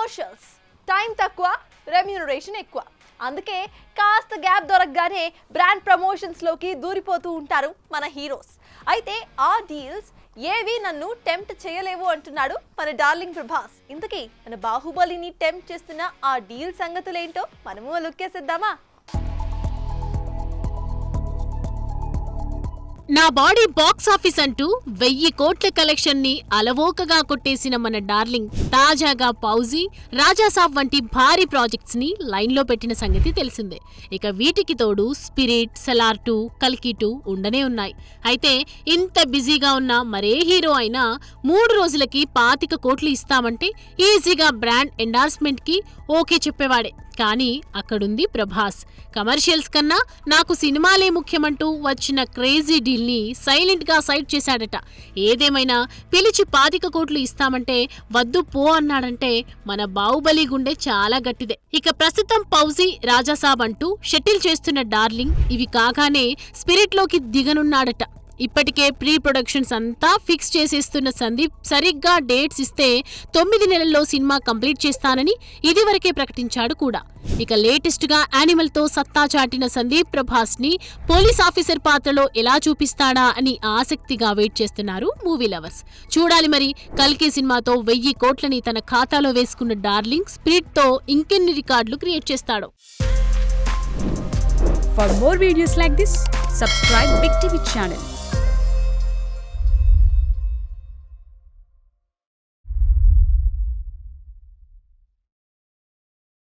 Commercials time తక్కువ, remuneration ఎక్కువ. అందుకే కాస్త గ్యాప్ దొరకగానే బ్రాండ్ ప్రమోషన్స్లోకి దూరిపోతూ ఉంటారు మన హీరోస్. అయితే ఆ డీల్స్ ఏవి నన్ను టెంప్ట్ చేయలేవు అంటున్నాడు మన డార్లింగ్ ప్రభాస్. ఇంతకీ మన బాహుబలిని టెంప్ట్ చేస్తున్న ఆ డీల్ సంగతులేంటో మనము లుక్కేసిద్దామా? నా బాడీ బాక్స్ ఆఫీస్ అంటూ 1000 కోట్ల కలెక్షన్ ని అలవోకగా కొట్టేసిన మన డార్లింగ్ తాజాగా ఫౌజీ, రాజాసాబ్ వంటి భారీ ప్రాజెక్ట్స్ ని లైన్ లో పెట్టిన సంగతి తెలిసిందే. ఇక వీటికి తోడు స్పిరిట్, సలార్ 2, కల్కి 2 ఉండనే ఉన్నాయి. అయితే ఇంత బిజీగా ఉన్న మరే హీరో అయినా 3 రోజులకి 25 కోట్లు ఇస్తామంటే ఈజీగా బ్రాండ్ ఎండార్స్మెంట్ కి ఓకే చెప్పేవాడే. కానీ అక్కడుంది ప్రభాస్. కమర్షియల్స్ కన్నా నాకు సినిమాలే ముఖ్యమంటూ వచ్చిన క్రేజీ డీల్ ని సైలెంట్ గా సైడ్ చేశాడట. ఏదేమైనా పిలిచి 25 కోట్లు ఇస్తామంటే వద్దు పో అన్నాడంటే మన బాహుబలి గుండె చాలా గట్టిదే. ఇక ప్రస్తుతం ఫౌజీ, రాజాసాబ్ అంటూ షటిల్ చేస్తున్న డార్లింగ్ ఇవి కాగానే స్పిరిట్ లోకి దిగనున్నాడట. ఇప్పటికే ప్రీ ప్రొడక్షన్స్ అంతా ఫిక్స్ చేసేస్తున్న సందీప్ సరిగ్గా డేట్స్ ఇస్తే 9 నెలల్లో సినిమా కంప్లీట్ చేస్తానని ఇదివరకే ప్రకటించాడు కూడా. ఇక లేటెస్ట్ గా యానిమల్ తో సత్తా చాటిన సందీప్ ప్రభాస్ ని పోలీస్ ఆఫీసర్ పాత్రలో ఎలా చూపిస్తాడా అని ఆసక్తిగా వెయిట్ చేస్తున్నారు మూవీ లవర్స్. చూడాలి మరి కల్కి సినిమాతో 1000 కోట్లని తన ఖాతాలో వేసుకున్న డార్లింగ్ స్పిరిట్ తో ఇంకెన్ని రికార్డులు క్రియేట్ చేస్తాడో. For more videos like this, subscribe Big TV channel.